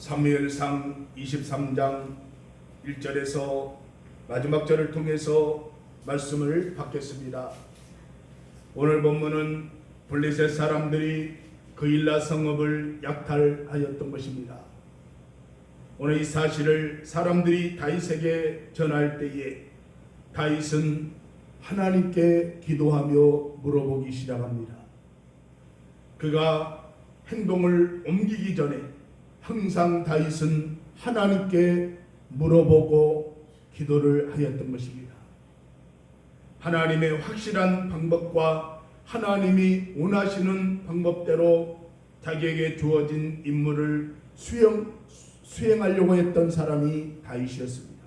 사무엘상 23장 1절에서 마지막 절을 통해서 말씀을 받겠습니다. 오늘 본문은 블레셋 사람들이 그일라 성읍을 약탈하였던 것입니다. 오늘 이 사실을 사람들이 다윗에게 전할 때에 다윗은 하나님께 기도하며 물어보기 시작합니다. 그가 행동을 옮기기 전에 항상 다윗은 하나님께 물어보고 기도를 하였던 것입니다. 하나님의 확실한 방법과 하나님이 원하시는 방법대로 자기에게 주어진 임무를 수행하려고 했던 사람이 다윗이었습니다.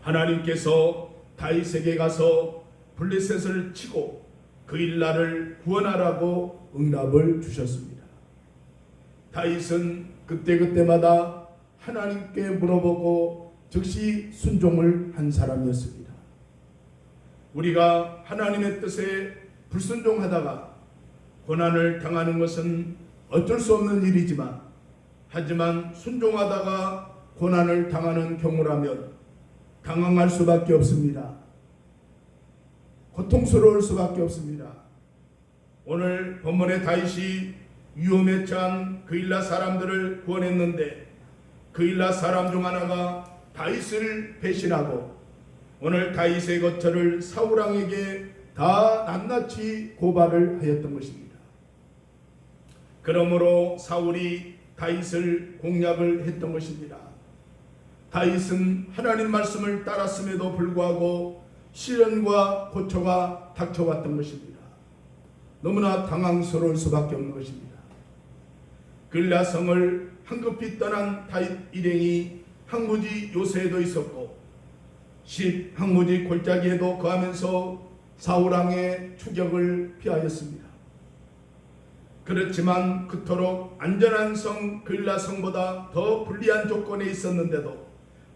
하나님께서 다윗에게 가서 블레셋을 치고 그일라를 구원하라고 응답을 주셨습니다. 다윗은 그때마다 하나님께 물어보고 즉시 순종을 한 사람이었습니다. 우리가 하나님의 뜻에 불순종하다가 고난을 당하는 것은 어쩔 수 없는 일이지만, 하지만 순종하다가 고난을 당하는 경우라면 당황할 수밖에 없습니다. 고통스러울 수밖에 없습니다. 오늘 본문의 다윗이 위험에 처한 그일라 사람들을 구원했는데, 그일라 사람 중 하나가 다윗을 배신하고 오늘 다윗의 거처를 사울왕에게 다 낱낱이 고발을 하였던 것입니다. 그러므로 사울이 다윗을 공략을 했던 것입니다. 다윗은 하나님 말씀을 따랐음에도 불구하고 시련과 고초가 닥쳐왔던 것입니다. 너무나 당황스러울 수밖에 없는 것입니다. 그일라 성을 황급히 떠난 다윗 일행이 항무지 요새에도 있었고 10 항무지 골짜기에도 거하면서 사울왕의 추격을 피하였습니다. 그렇지만 그토록 안전한 성 그일라 성보다 더 불리한 조건에 있었는데도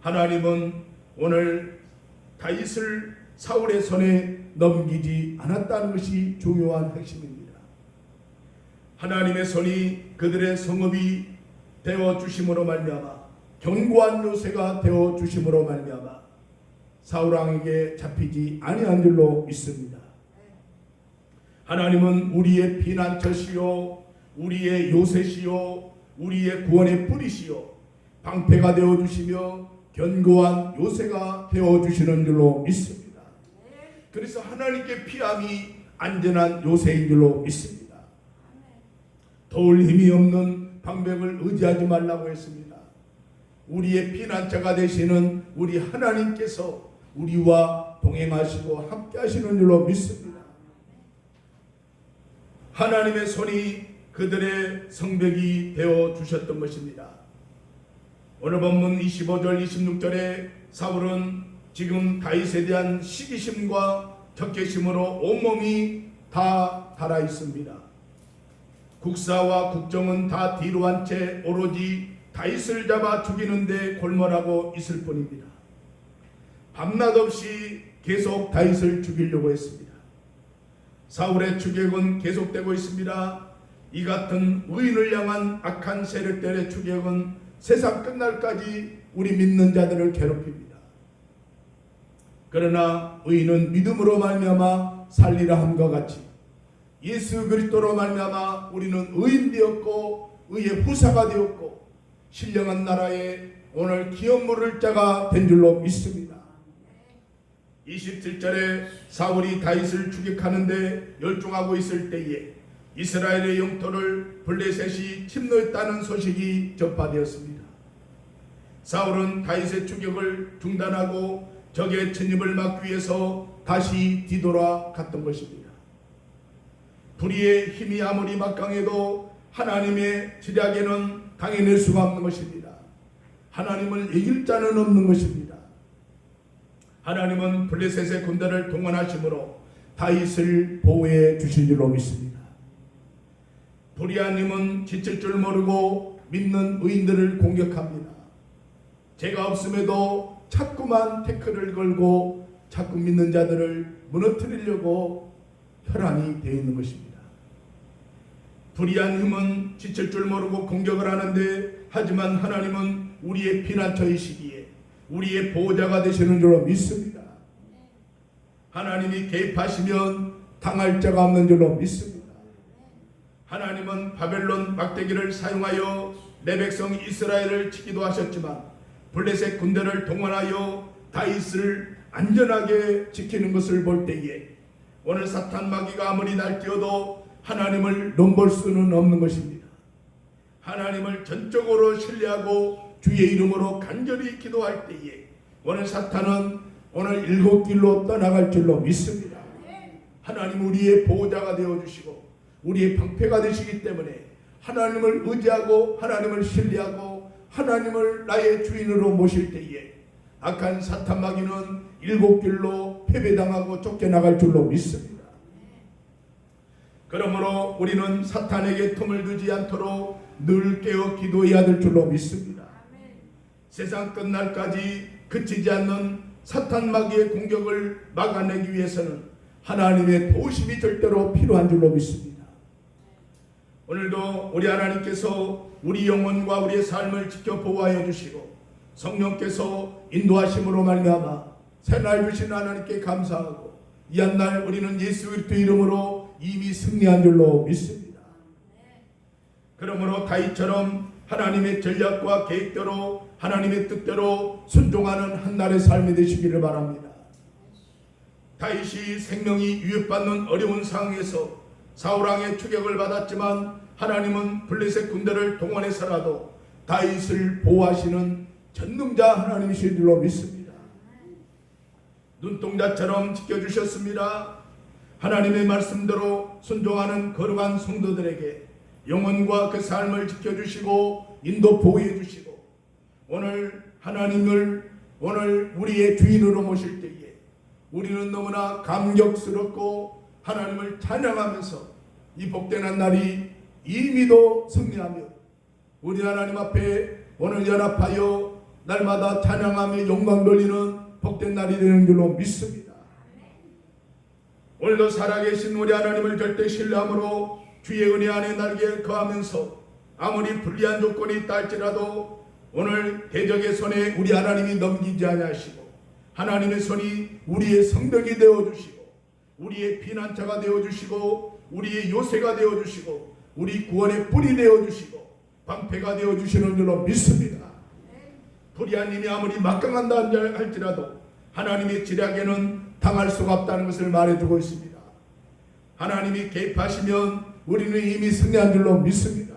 하나님은 오늘 다윗을 사울의 손에 넘기지 않았다는 것이 중요한 핵심입니다. 하나님의 손이 그들의 성읍이 되어 주심으로 말미암아, 견고한 요새가 되어 주심으로 말미암아 사울 왕에게 잡히지 아니한 줄로 믿습니다. 하나님은 우리의 피난처시요, 우리의 요새시요, 우리의 구원의 뿌리시요, 방패가 되어 주시며 견고한 요새가 되어 주시는 줄로 믿습니다. 그래서 하나님께 피함이 안전한 요새인 줄로 믿습니다. 도울 힘이 없는 방백을 의지하지 말라고 했습니다. 우리의 피난처가 되시는 우리 하나님께서 우리와 동행하시고 함께 하시는 줄로 믿습니다. 하나님의 손이 그들의 성벽이 되어 주셨던 것입니다. 오늘 본문 25절 26절에 사울은 지금 다윗에 대한 시기심과 적개심으로 온몸이 다 달아 있습니다. 국사와 국정은 다 뒤로 한 채 오로지 다윗을 잡아 죽이는데 골몰하고 있을 뿐입니다. 밤낮 없이 계속 다윗을 죽이려고 했습니다. 사울의 추격은 계속되고 있습니다. 이 같은 의인을 향한 악한 세력들의 추격은 세상 끝날까지 우리 믿는 자들을 괴롭힙니다. 그러나 의인은 믿음으로 말미암아 살리라 함과 같이 예수 그리스도로 말미암아 우리는 의인 되었고 의의 후사가 되었고 신령한 나라에 오늘 기업 물을 자가 된 줄로 믿습니다. 27절에 사울이 다윗을 추격하는데 열중하고 있을 때에 이스라엘의 영토를 블레셋이 침노했다는 소식이 전파되었습니다. 사울은 다윗의 추격을 중단하고 적의 진입을 막기 위해서 다시 뒤돌아 갔던 것입니다. 불의의 힘이 아무리 막강해도 하나님의 지략에는 당해낼 수가 없는 것입니다. 하나님을 이길 자는 없는 것입니다. 하나님은 블레셋의 군대를 동원하심으로 다윗을 보호해 주신 줄로 믿습니다. 불의한 힘은 지칠 줄 모르고 믿는 의인들을 공격합니다. 죄가 없음에도 자꾸만 태클을 걸고 자꾸 믿는 자들을 무너뜨리려고 혈안이 되어 있는 것입니다. 불의한 힘은 지칠 줄 모르고 공격을 하는데 하지만 하나님은 우리의 피난처이시기에 우리의 보호자가 되시는 줄로 믿습니다. 하나님이 개입하시면 당할 자가 없는 줄로 믿습니다. 하나님은 바벨론 막대기를 사용하여 내 백성 이스라엘을 치기도 하셨지만 블레셋 군대를 동원하여 다윗을 안전하게 지키는 것을 볼 때에 오늘 사탄 마귀가 아무리 날뛰어도 하나님을 넘볼 수는 없는 것입니다. 하나님을 전적으로 신뢰하고 주의 이름으로 간절히 기도할 때에 오늘 사탄은 오늘 일곱 길로 떠나갈 줄로 믿습니다. 하나님 우리의 보호자가 되어주시고 우리의 방패가 되시기 때문에 하나님을 의지하고 하나님을 신뢰하고 하나님을 나의 주인으로 모실 때에 악한 사탄 마귀는 일곱 길로 패배당하고 쫓겨나갈 줄로 믿습니다. 그러므로 우리는 사탄에게 틈을 두지 않도록 늘 깨어 기도해야 될 줄로 믿습니다. 세상 끝날까지 그치지 않는 사탄 마귀의 공격을 막아내기 위해서는 하나님의 도우심이 절대로 필요한 줄로 믿습니다. 오늘도 우리 하나님께서 우리 영혼과 우리의 삶을 지켜 보호하여 주시고 성령께서 인도하심으로 말미암아 새날 주신 하나님께 감사하고 이 한날 우리는 예수 그리스도 이름으로 이미 승리한 줄로 믿습니다. 그러므로 다윗처럼 하나님의 전략과 계획대로 하나님의 뜻대로 순종하는 한날의 삶이 되시기를 바랍니다. 다윗이 생명이 위협받는 어려운 상황에서 사울왕의 추격을 받았지만 하나님은 블레셋 군대를 동원해서라도 다윗을 보호하시는 전능자 하나님이신 줄로 믿습니다. 눈동자처럼 지켜주셨습니다. 하나님의 말씀대로 순종하는 거룩한 성도들에게 영혼과 그 삶을 지켜주시고 인도 보호해 주시고 오늘 하나님을 오늘 우리의 주인으로 모실 때에 우리는 너무나 감격스럽고 하나님을 찬양하면서 이 복된 한 날이 이미도 승리하며 우리 하나님 앞에 오늘 연합하여 날마다 찬양하며 영광 돌리는 복된 날이 되는 줄로 믿습니다. 오늘도 살아계신 우리 하나님을 절대 신뢰함으로 주의 은혜 안에 날개 거하면서 아무리 불리한 조건이 있다 할지라도 오늘 대적의 손에 우리 하나님이 넘기지 아니하시고 하나님의 손이 우리의 성벽이 되어주시고 우리의 피난처가 되어주시고 우리의 요새가 되어주시고 우리 구원의 뿔이 되어주시고 방패가 되어주시는 줄로 믿습니다. 불의한 님이 아무리 막강한다 할지라도 하나님의 지략에는 당할 수가 없다는 것을 말해주고 있습니다. 하나님이 개입하시면 우리는 이미 승리한 줄로 믿습니다.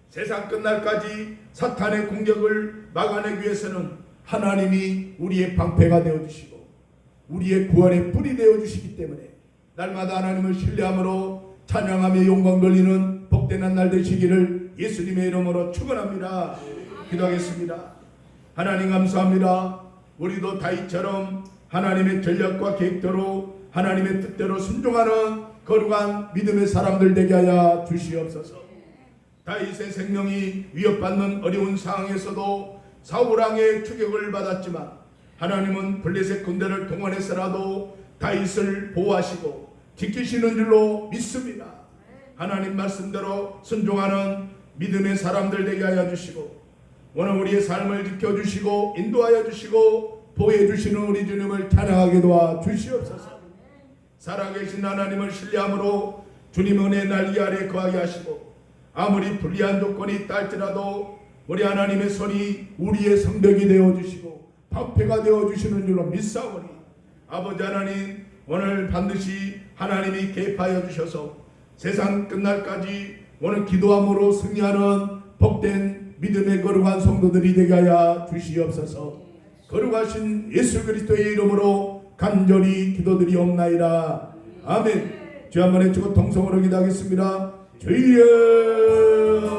세상 끝날까지 사탄의 공격을 막아내기 위해서는 하나님이 우리의 방패가 되어주시고 우리의 구원의 뿔이 되어주시기 때문에 날마다 하나님을 신뢰함으로 찬양하며 영광 돌리는 복된 한 날 되시기를 예수님의 이름으로 축원합니다. 기도하겠습니다. 하나님 감사합니다. 우리도 다윗처럼 하나님의 전략과 계획대로 하나님의 뜻대로 순종하는 거룩한 믿음의 사람들 되게 하여 주시옵소서. 다윗의 생명이 위협받는 어려운 상황에서도 사울왕의 추격을 받았지만 하나님은 블레셋 군대를 동원해서라도 다윗을 보호하시고 지키시는 줄로 믿습니다. 하나님 말씀대로 순종하는 믿음의 사람들 되게 하여 주시고 오늘 우리의 삶을 지켜주시고 인도하여 주시고 보호해 주시는 우리 주님을 찬양하게 도와 주시옵소서. 살아계신 하나님을 신뢰함으로 주님 은혜 날개 아래 거하게 하시고 아무리 불리한 조건이 있다 할지라도 우리 하나님의 손이 우리의 성벽이 되어주시고 방패가 되어주시는 줄로 믿사오니 아버지 하나님 오늘 반드시 하나님이 개입하여 주셔서 세상 끝날까지 오늘 기도함으로 승리하는 복된 믿음의 거룩한 성도들이 되게 하여 주시옵소서. 거룩하신 예수 그리스도의 이름으로 간절히 기도드리옵나이다. 아멘. 주 한번 해주고 통성으로 기도하겠습니다. 주여